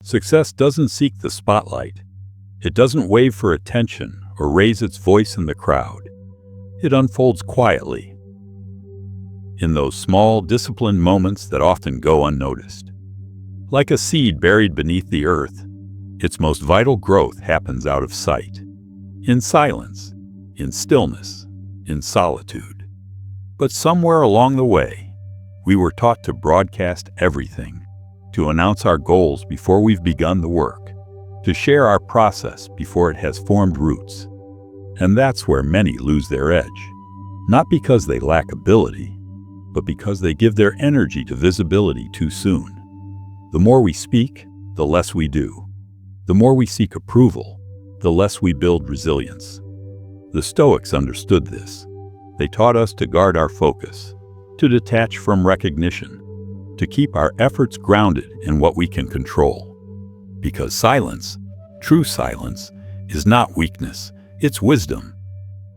Success doesn't seek the spotlight. It doesn't wave for attention or raise its voice in the crowd. It unfolds quietly, in those small, disciplined moments that often go unnoticed. Like a seed buried beneath the earth, its most vital growth happens out of sight, in silence, in stillness, in solitude. But somewhere along the way, we were taught to broadcast everything, to announce our goals before we've begun the work, to share our process before it has formed roots. And that's where many lose their edge, not because they lack ability, but because they give their energy to visibility too soon. The more we speak, the less we do. The more we seek approval, the less we build resilience. The Stoics understood this. They taught us to guard our focus, to detach from recognition, to keep our efforts grounded in what we can control. Because silence, true silence, is not weakness, it's wisdom.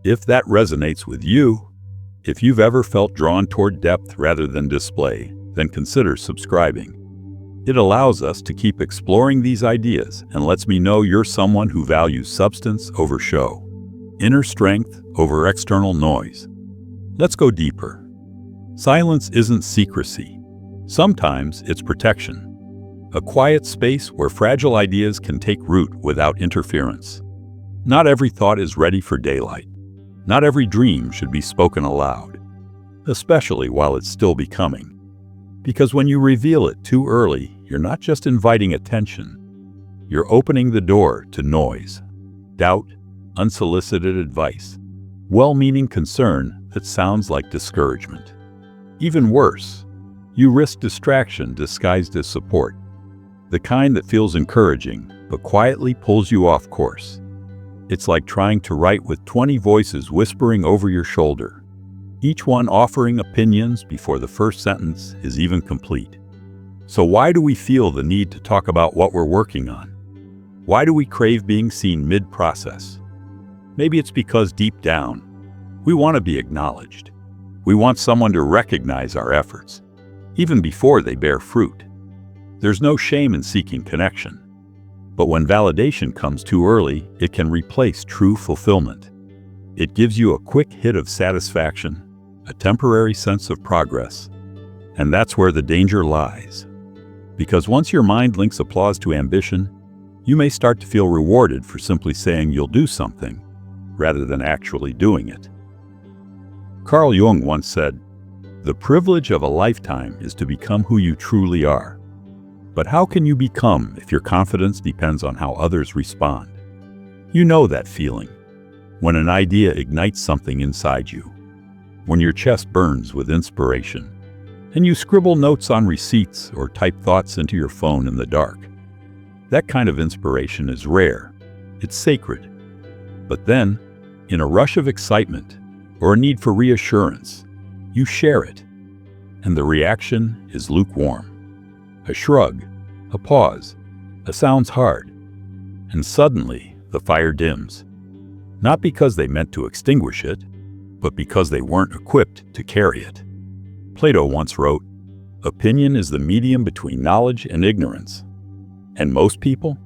If that resonates with you, if you've ever felt drawn toward depth rather than display, then consider subscribing. It allows us to keep exploring these ideas and lets me know you're someone who values substance over show, inner strength over external noise. Let's go deeper. Silence isn't secrecy. Sometimes it's protection. A quiet space where fragile ideas can take root without interference. Not every thought is ready for daylight. Not every dream should be spoken aloud, especially while it's still becoming. Because when you reveal it too early, you're not just inviting attention. You're opening the door to noise, doubt, unsolicited advice, well-meaning concern that sounds like discouragement. Even worse, you risk distraction disguised as support, the kind that feels encouraging but quietly pulls you off course. It's like trying to write with 20 voices whispering over your shoulder, each one offering opinions before the first sentence is even complete. So why do we feel the need to talk about what we're working on? Why do we crave being seen mid-process? Maybe it's because deep down, we want to be acknowledged. We want someone to recognize our efforts, even before they bear fruit. There's no shame in seeking connection. But when validation comes too early, it can replace true fulfillment. It gives you a quick hit of satisfaction, a temporary sense of progress. And that's where the danger lies. Because once your mind links applause to ambition, you may start to feel rewarded for simply saying you'll do something, rather than actually doing it. Carl Jung once said, "The privilege of a lifetime is to become who you truly are." But how can you become if your confidence depends on how others respond? You know that feeling, when an idea ignites something inside you, when your chest burns with inspiration, and you scribble notes on receipts or type thoughts into your phone in the dark. That kind of inspiration is rare, it's sacred. But then, in a rush of excitement or a need for reassurance, you share it, and the reaction is lukewarm. A shrug, a pause, a sounds hard, and suddenly the fire dims. Not because they meant to extinguish it, but because they weren't equipped to carry it. Plato once wrote, "Opinion is the medium between knowledge and ignorance." And most people?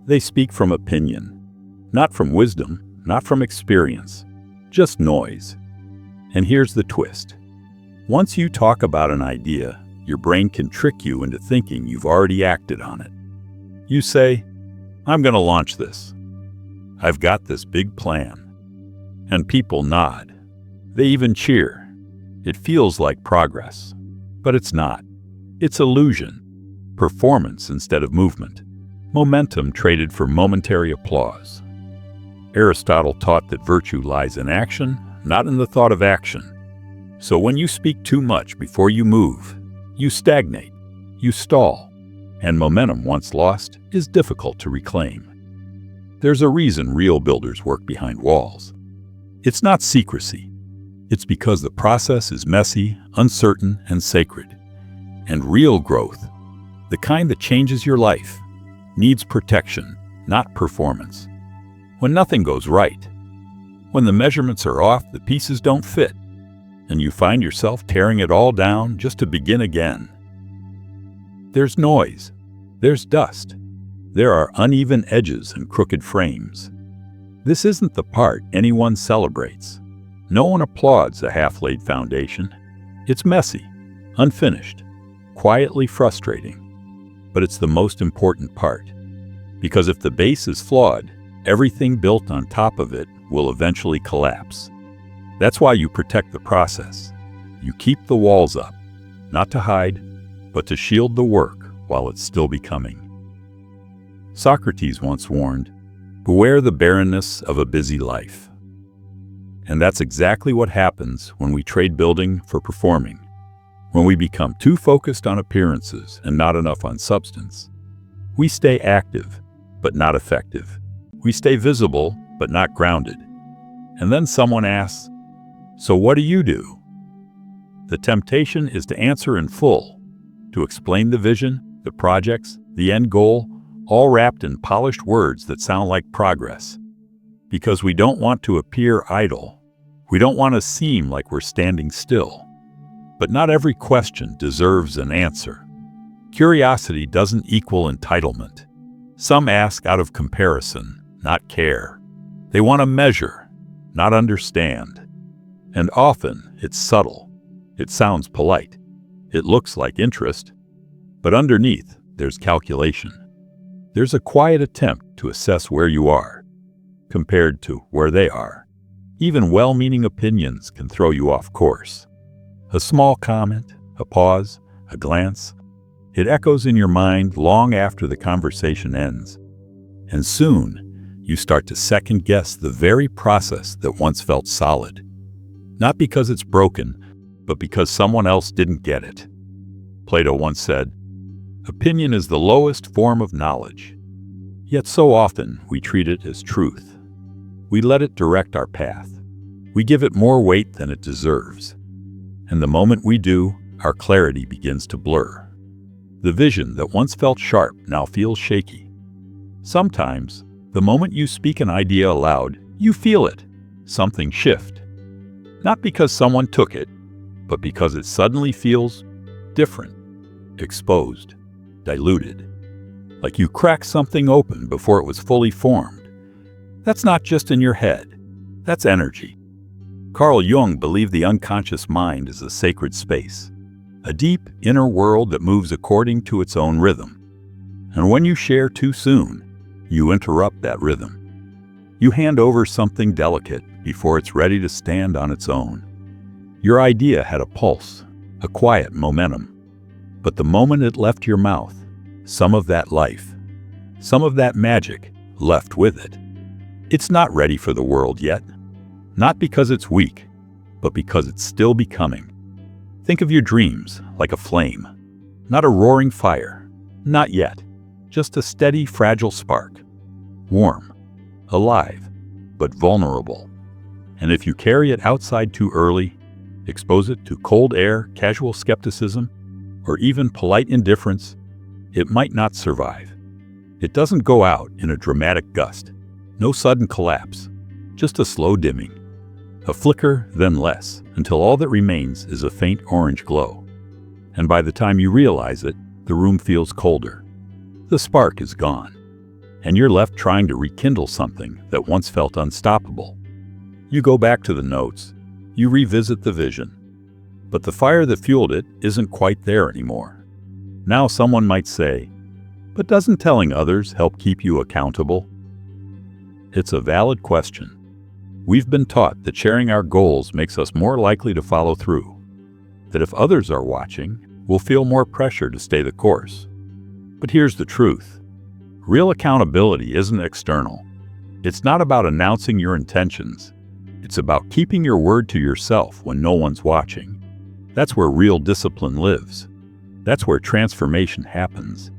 They speak from opinion, not from wisdom, not from experience, just noise. And here's the twist. Once you talk about an idea, your brain can trick you into thinking you've already acted on it. You say, "I'm going to launch this. I've got this big plan." And people nod. They even cheer. It feels like progress. But it's not. It's illusion. Performance instead of movement. Momentum traded for momentary applause. Aristotle taught that virtue lies in action, not in the thought of action. So when you speak too much before you move, you stagnate, you stall, and momentum once lost is difficult to reclaim. There's a reason real builders work behind walls. It's not secrecy. It's because the process is messy, uncertain, and sacred. And real growth, the kind that changes your life, needs protection, not performance. When nothing goes right, when the measurements are off, the pieces don't fit, and you find yourself tearing it all down just to begin again. There's noise, there's dust, There are uneven edges and crooked frames. This isn't the part anyone celebrates. No one applauds a half-laid foundation. It's messy, unfinished, quietly frustrating. But it's the most important part. Because if the base is flawed, everything built on top of it will eventually collapse. That's why you protect the process. You keep the walls up, not to hide, but to shield the work while it's still becoming. Socrates once warned, "Beware the barrenness of a busy life." And that's exactly what happens when we trade building for performing. When we become too focused on appearances and not enough on substance. We stay active, but not effective. We stay visible, but not grounded. And then someone asks, "So what do you do?" The temptation is to answer in full, to explain the vision, the projects, the end goal, all wrapped in polished words that sound like progress. Because we don't want to appear idle. We don't want to seem like we're standing still. But not every question deserves an answer. Curiosity doesn't equal entitlement. Some ask out of comparison, not care. They want to measure, not understand. And often it's subtle. It sounds polite. It looks like interest. But underneath, there's calculation. There's a quiet attempt to assess where you are, compared to where they are. Even well-meaning opinions can throw you off course. A small comment, a pause, a glance, it echoes in your mind long after the conversation ends. And soon, you start to second-guess the very process that once felt solid. Not because it's broken, but because someone else didn't get it. Plato once said, "Opinion is the lowest form of knowledge." Yet so often we treat it as truth. We let it direct our path. We give it more weight than it deserves. And the moment we do, our clarity begins to blur. The vision that once felt sharp now feels shaky. Sometimes, the moment you speak an idea aloud, you feel it, something shift. Not because someone took it, but because it suddenly feels different, exposed, diluted. Like you cracked something open before it was fully formed. That's not just in your head. That's energy. Carl Jung believed the unconscious mind is a sacred space, a deep inner world that moves according to its own rhythm. And when you share too soon, you interrupt that rhythm. You hand over something delicate before it's ready to stand on its own. Your idea had a pulse, a quiet momentum. But the moment it left your mouth, some of that life, some of that magic left with it. It's not ready for the world yet. Not because it's weak, but because it's still becoming. Think of your dreams like a flame. Not a roaring fire. Not yet. Just a steady, fragile spark. Warm. Alive. But vulnerable. And if you carry it outside too early, expose it to cold air, casual skepticism, or even polite indifference, it might not survive. It doesn't go out in a dramatic gust. No sudden collapse. Just a slow dimming. A flicker, then less, until all that remains is a faint orange glow. And by the time you realize it, the room feels colder. The spark is gone. And you're left trying to rekindle something that once felt unstoppable. You go back to the notes. You revisit the vision. But the fire that fueled it isn't quite there anymore. Now someone might say, "But doesn't telling others help keep you accountable?" It's a valid question. We've been taught that sharing our goals makes us more likely to follow through. That if others are watching, we'll feel more pressure to stay the course. But here's the truth. Real accountability isn't external. It's not about announcing your intentions. It's about keeping your word to yourself when no one's watching. That's where real discipline lives. That's where transformation happens.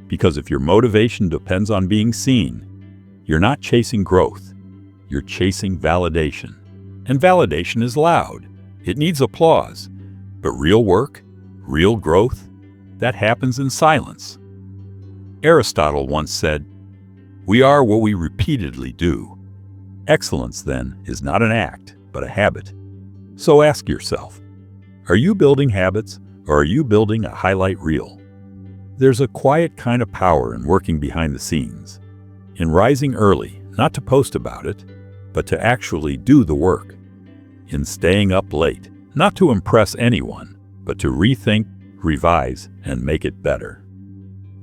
Because if your motivation depends on being seen, you're not chasing growth. You're chasing validation. And validation is loud. It needs applause. But real work, real growth, that happens in silence. Aristotle once said, "We are what we repeatedly do." Excellence, then, is not an act, but a habit. So ask yourself, are you building habits or are you building a highlight reel? There's a quiet kind of power in working behind the scenes, in rising early, not to post about it, but to actually do the work, in staying up late, not to impress anyone, but to rethink, revise, and make it better.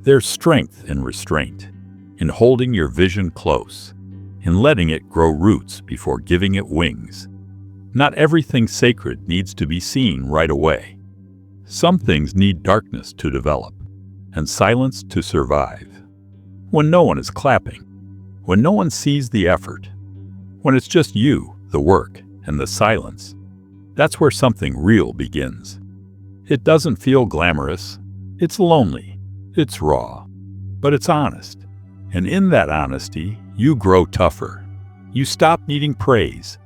There's strength in restraint, in holding your vision close, in letting it grow roots before giving it wings. Not everything sacred needs to be seen right away. Some things need darkness to develop, and silence to survive. When no one is clapping, when no one sees the effort, when it's just you, the work, and the silence, that's where something real begins. It doesn't feel glamorous, it's lonely, it's raw, but it's honest. And in that honesty, you grow tougher. You stop needing praise,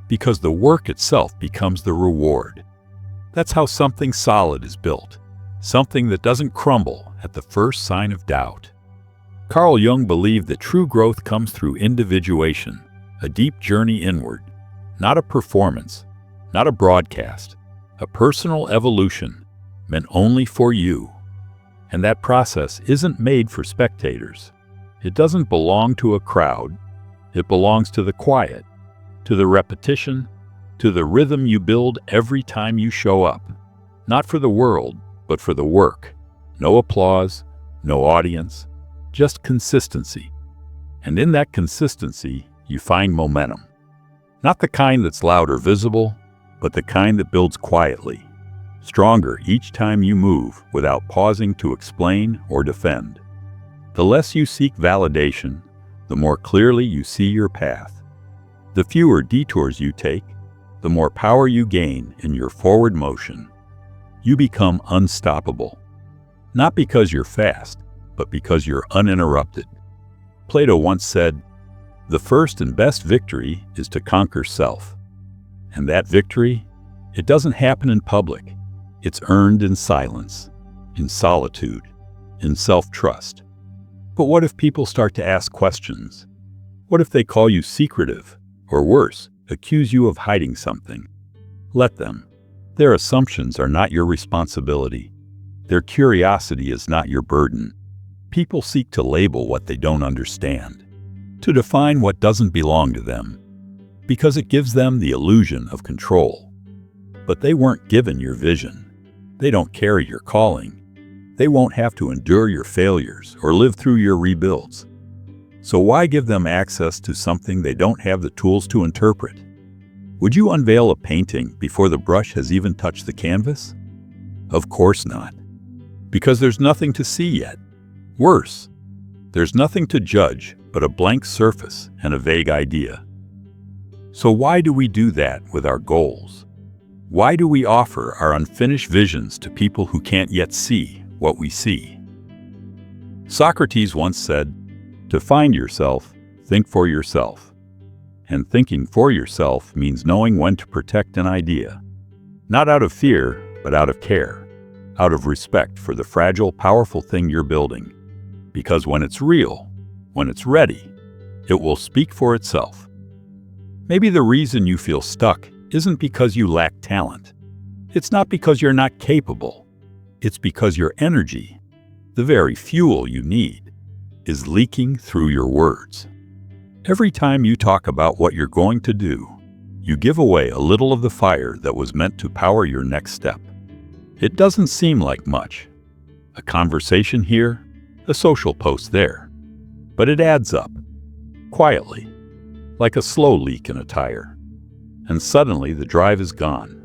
because the work itself becomes the reward. That's how something solid is built, something that doesn't crumble at the first sign of doubt. Carl Jung believed that true growth comes through individuation, a deep journey inward, not a performance, not a broadcast, a personal evolution meant only for you. And that process isn't made for spectators. It doesn't belong to a crowd. It belongs to the quiet, to the repetition, to the rhythm you build every time you show up. Not for the world, but for the work. No applause, no audience, just consistency. And in that consistency, you find momentum. Not the kind that's loud or visible, but the kind that builds quietly, stronger each time you move without pausing to explain or defend. The less you seek validation, the more clearly you see your path. The fewer detours you take, the more power you gain in your forward motion. You become unstoppable. Not because you're fast, but because you're uninterrupted. Plato once said, "The first and best victory is to conquer self." And that victory, it doesn't happen in public. It's earned in silence, in solitude, in self-trust. But what if people start to ask questions? What if they call you secretive, or worse, accuse you of hiding something? Let them. Their assumptions are not your responsibility. Their curiosity is not your burden. People seek to label what they don't understand, to define what doesn't belong to them, because it gives them the illusion of control. But they weren't given your vision. They don't carry your calling. They won't have to endure your failures or live through your rebuilds. So why give them access to something they don't have the tools to interpret? Would you unveil a painting before the brush has even touched the canvas? Of course not. Because there's nothing to see yet. Worse, there's nothing to judge but a blank surface and a vague idea. So why do we do that with our goals? Why do we offer our unfinished visions to people who can't yet see what we see? Socrates once said, "To find yourself, think for yourself." And thinking for yourself means knowing when to protect an idea. Not out of fear, but out of care, out of respect for the fragile, powerful thing you're building. Because when it's real, when it's ready, it will speak for itself. Maybe the reason you feel stuck isn't because you lack talent. It's not because you're not capable. It's because your energy, the very fuel you need, is leaking through your words. Every time you talk about what you're going to do, you give away a little of the fire that was meant to power your next step. It doesn't seem like much. A conversation here, a social post there. But it adds up, quietly, like a slow leak in a tire. And suddenly the drive is gone,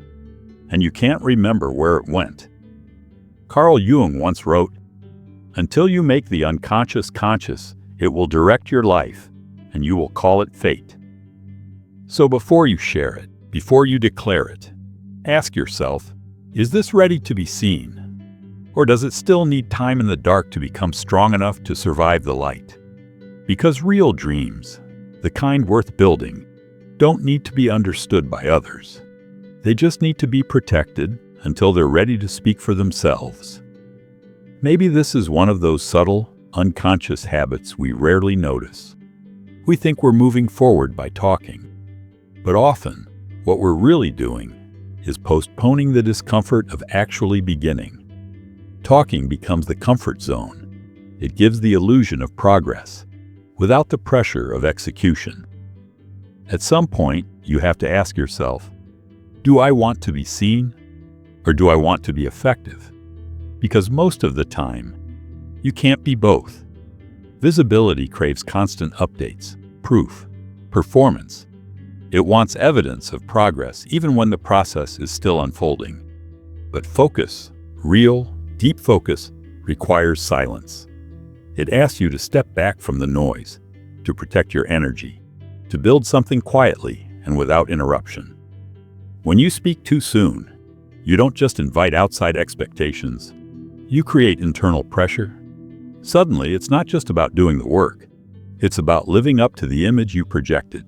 and you can't remember where it went. Carl Jung once wrote, "Until you make the unconscious conscious, it will direct your life, and you will call it fate." So before you share it, before you declare it, ask yourself, is this ready to be seen? Or does it still need time in the dark to become strong enough to survive the light? Because real dreams, the kind worth building, don't need to be understood by others. They just need to be protected until they're ready to speak for themselves. Maybe this is one of those subtle, unconscious habits we rarely notice. We think we're moving forward by talking, but often what we're really doing is postponing the discomfort of actually beginning. Talking becomes the comfort zone. It gives the illusion of progress, without the pressure of execution. At some point, you have to ask yourself, do I want to be seen, or do I want to be effective? Because most of the time, you can't be both. Visibility craves constant updates, proof, performance. It wants evidence of progress even when the process is still unfolding. But focus, real, deep focus, requires silence. It asks you to step back from the noise, to protect your energy, to build something quietly and without interruption. When you speak too soon, you don't just invite outside expectations, you create internal pressure. Suddenly, it's not just about doing the work, it's about living up to the image you projected.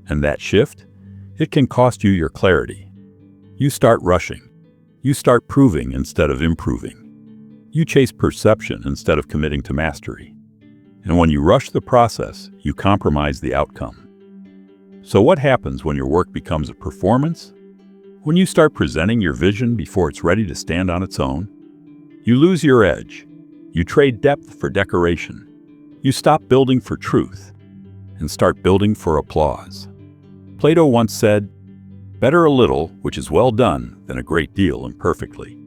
And that shift, it can cost you your clarity. You start rushing. You start proving instead of improving. You chase perception instead of committing to mastery. And when you rush the process, you compromise the outcome. So what happens when your work becomes a performance? When you start presenting your vision before it's ready to stand on its own? You lose your edge. You trade depth for decoration. You stop building for truth and start building for applause. Plato once said, "Better a little, which is well done, than a great deal imperfectly."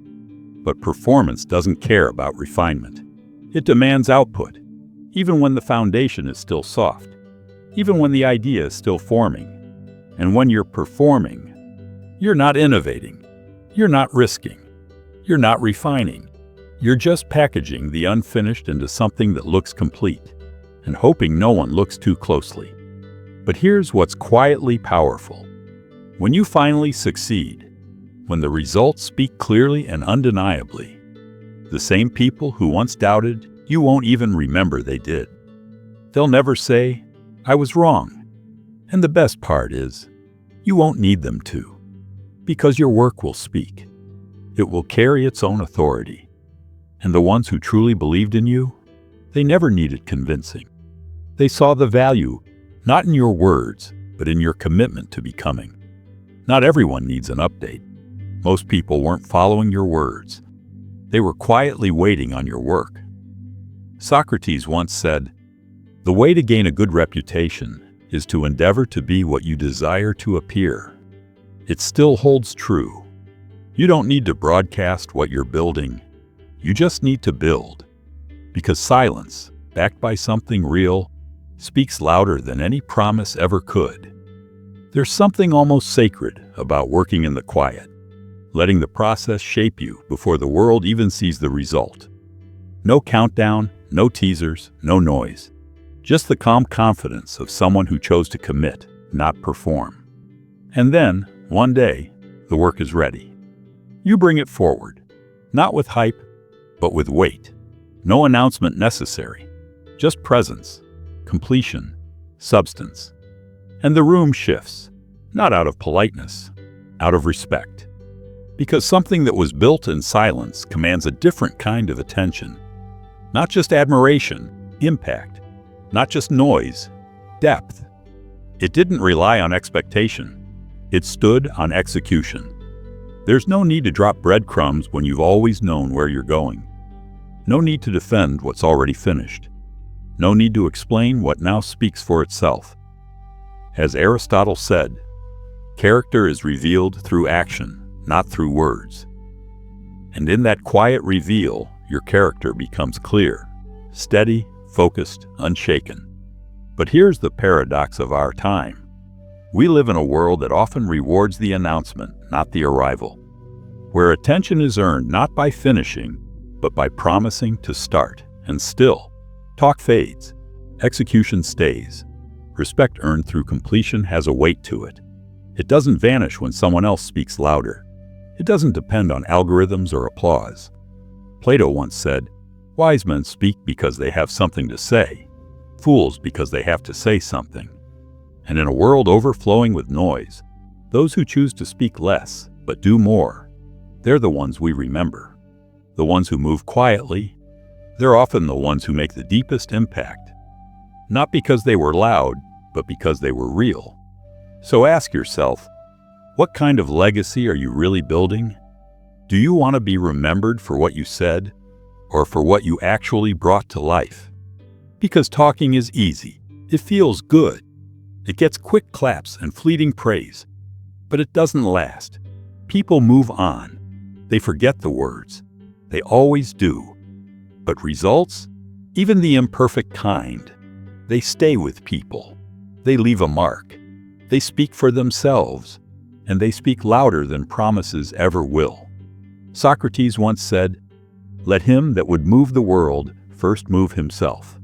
But performance doesn't care about refinement. It demands output, even when the foundation is still soft, even when the idea is still forming. And when you're performing, you're not innovating, you're not risking, you're not refining. You're just packaging the unfinished into something that looks complete, and hoping no one looks too closely. But here's what's quietly powerful. When you finally succeed, when the results speak clearly and undeniably, the same people who once doubted, you won't even remember they did. They'll never say, "I was wrong." And the best part is, you won't need them to, because your work will speak. It will carry its own authority. And the ones who truly believed in you, they never needed convincing. They saw the value, not in your words, but in your commitment to becoming. Not everyone needs an update. Most people weren't following your words. They were quietly waiting on your work. Socrates once said, "The way to gain a good reputation is to endeavor to be what you desire to appear." It still holds true. You don't need to broadcast what you're building. You just need to build. Because silence, backed by something real, speaks louder than any promise ever could. There's something almost sacred about working in the quiet, letting the process shape you before the world even sees the result. No countdown, no teasers, no noise. Just the calm confidence of someone who chose to commit, not perform. And then, one day, the work is ready. You bring it forward, not with hype, but with weight. No announcement necessary, just presence, completion, substance. And the room shifts, not out of politeness, out of respect. Because something that was built in silence commands a different kind of attention. Not just admiration, impact. Not just noise, depth. It didn't rely on expectation. It stood on execution. There's no need to drop breadcrumbs when you've always known where you're going. No need to defend what's already finished. No need to explain what now speaks for itself. As Aristotle said, character is revealed through action, not through words. And in that quiet reveal, your character becomes clear, steady, focused, unshaken. But here's the paradox of our time. We live in a world that often rewards the announcement, not the arrival. Where attention is earned not by finishing, but by promising to start. And still, talk fades, execution stays. Respect earned through completion has a weight to it. It doesn't vanish when someone else speaks louder. It doesn't depend on algorithms or applause. Plato once said, "Wise men speak because they have something to say, fools because they have to say something." And in a world overflowing with noise, those who choose to speak less, but do more, they're the ones we remember. The ones who move quietly, they're often the ones who make the deepest impact. Not because they were loud, but because they were real. So ask yourself, what kind of legacy are you really building? Do you want to be remembered for what you said, or for what you actually brought to life? Because talking is easy. It feels good. It gets quick claps and fleeting praise. But it doesn't last. People move on. They forget the words. They always do. But results, even the imperfect kind, they stay with people. They leave a mark. They speak for themselves, and they speak louder than promises ever will. Socrates once said, "Let him that would move the world first move himself."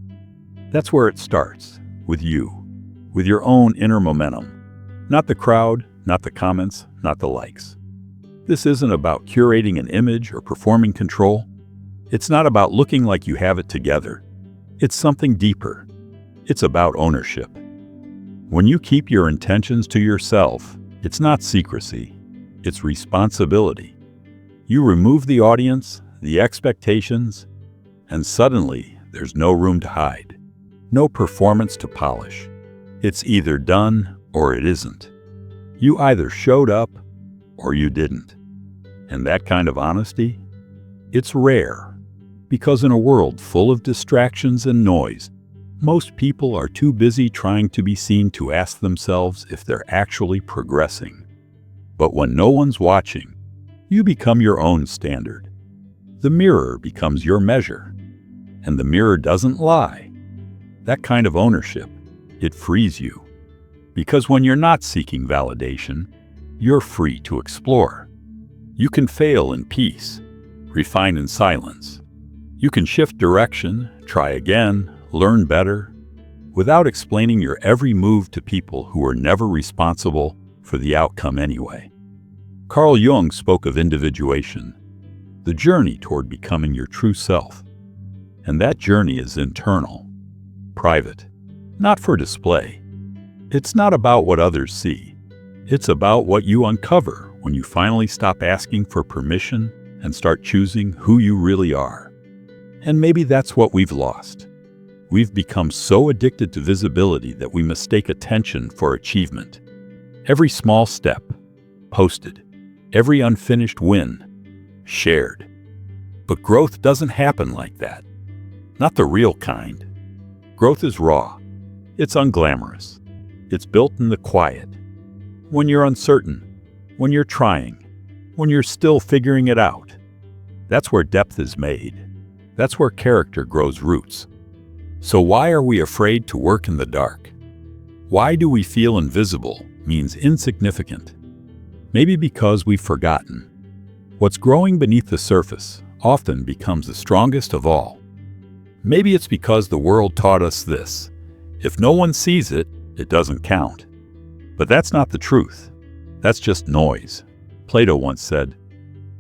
That's where it starts, with you, with your own inner momentum. Not the crowd, not the comments, not the likes. This isn't about curating an image or performing control. It's not about looking like you have it together. It's something deeper. It's about ownership. When you keep your intentions to yourself, it's not secrecy. It's responsibility. You remove the audience, the expectations, and suddenly there's no room to hide. No performance to polish. It's either done or it isn't. You either showed up or you didn't. And that kind of honesty, it's rare. Because in a world full of distractions and noise, most people are too busy trying to be seen to ask themselves if they're actually progressing. But when no one's watching, you become your own standard. The mirror becomes your measure. And the mirror doesn't lie. That kind of ownership, it frees you. Because when you're not seeking validation, you're free to explore. You can fail in peace, refine in silence. You can shift direction, try again, learn better, without explaining your every move to people who are never responsible for the outcome anyway. Carl Jung spoke of individuation, the journey toward becoming your true self. And that journey is internal, private, not for display. It's not about what others see. It's about what you uncover when you finally stop asking for permission and start choosing who you really are. And maybe that's what we've lost. We've become so addicted to visibility that we mistake attention for achievement. Every small step, posted. Every unfinished win, shared. But growth doesn't happen like that. Not the real kind. Growth is raw. It's unglamorous. It's built in the quiet. When you're uncertain, when you're trying, when you're still figuring it out. That's where depth is made. That's where character grows roots. So why are we afraid to work in the dark? Why do we feel invisible means insignificant? Maybe because we've forgotten. What's growing beneath the surface often becomes the strongest of all. Maybe it's because the world taught us this. If no one sees it, it doesn't count. But that's not the truth. That's just noise. Plato once said,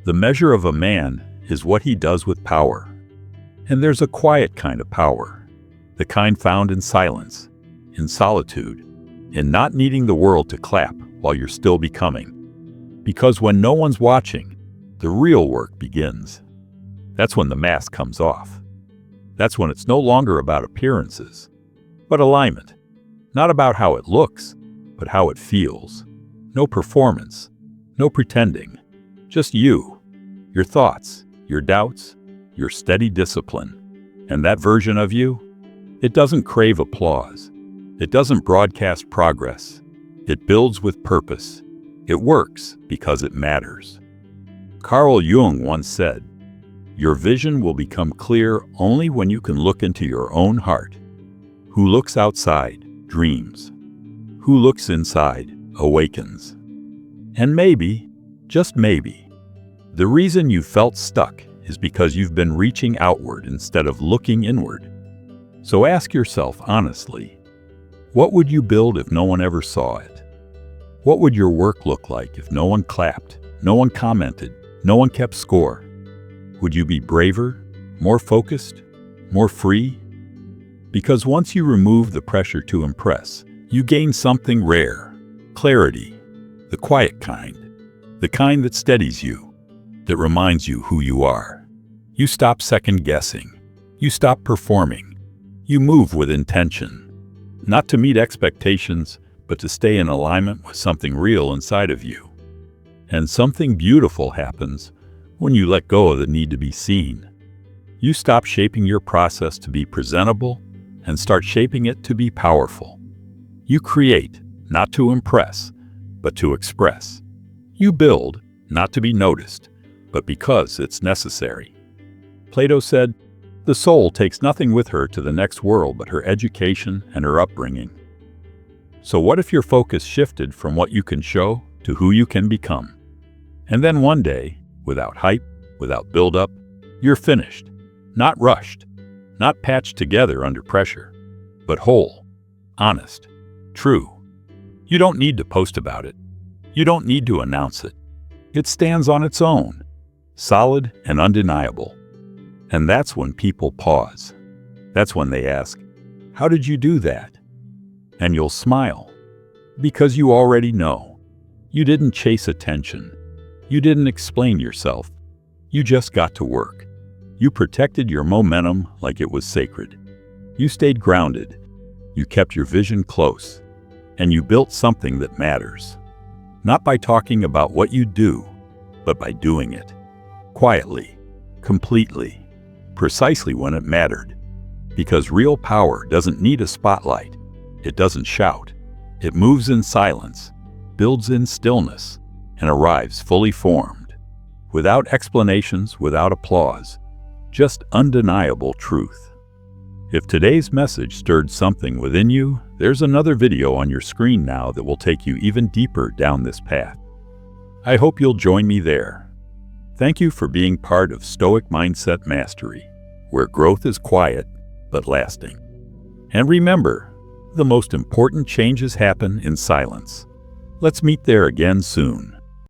"The measure of a man is what he does with power." And there's a quiet kind of power. The kind found in silence, in solitude, in not needing the world to clap while you're still becoming. Because when no one's watching, the real work begins. That's when the mask comes off. That's when it's no longer about appearances, but alignment. Not about how it looks, but how it feels. No performance, no pretending. Just you, your thoughts, your doubts, your steady discipline. And that version of you, it doesn't crave applause. It doesn't broadcast progress. It builds with purpose. It works because it matters. Carl Jung once said, "Your vision will become clear only when you can look into your own heart. Who looks outside, dreams. Who looks inside, awakens." And maybe, just maybe, the reason you felt stuck is because you've been reaching outward instead of looking inward. So ask yourself honestly, what would you build if no one ever saw it? What would your work look like if no one clapped, no one commented, no one kept score? Would you be braver, more focused, more free? Because once you remove the pressure to impress, you gain something rare, clarity, the quiet kind, the kind that steadies you, that reminds you who you are. You stop second-guessing. You stop performing. You move with intention, not to meet expectations, but to stay in alignment with something real inside of you. And something beautiful happens when you let go of the need to be seen. You stop shaping your process to be presentable and start shaping it to be powerful. You create, not to impress, but to express. You build, not to be noticed, but because it's necessary. Plato said, "The soul takes nothing with her to the next world but her education and her upbringing." So what if your focus shifted from what you can show to who you can become? And then one day, without hype, without build-up, you're finished, not rushed, not patched together under pressure, but whole, honest, true. You don't need to post about it. You don't need to announce it. It stands on its own, solid and undeniable. And that's when people pause. That's when they ask, "How did you do that?" And you'll smile, because you already know. You didn't chase attention. You didn't explain yourself. You just got to work. You protected your momentum like it was sacred. You stayed grounded. You kept your vision close. And you built something that matters. Not by talking about what you do, but by doing it. Quietly, completely, precisely when it mattered. Because real power doesn't need a spotlight. It doesn't shout. It moves in silence, builds in stillness, and arrives fully formed. Without explanations, without applause. Just undeniable truth. If today's message stirred something within you, there's another video on your screen now that will take you even deeper down this path. I hope you'll join me there. Thank you for being part of Stoic Mindset Mastery, where growth is quiet but lasting. And remember, the most important changes happen in silence. Let's meet there again soon.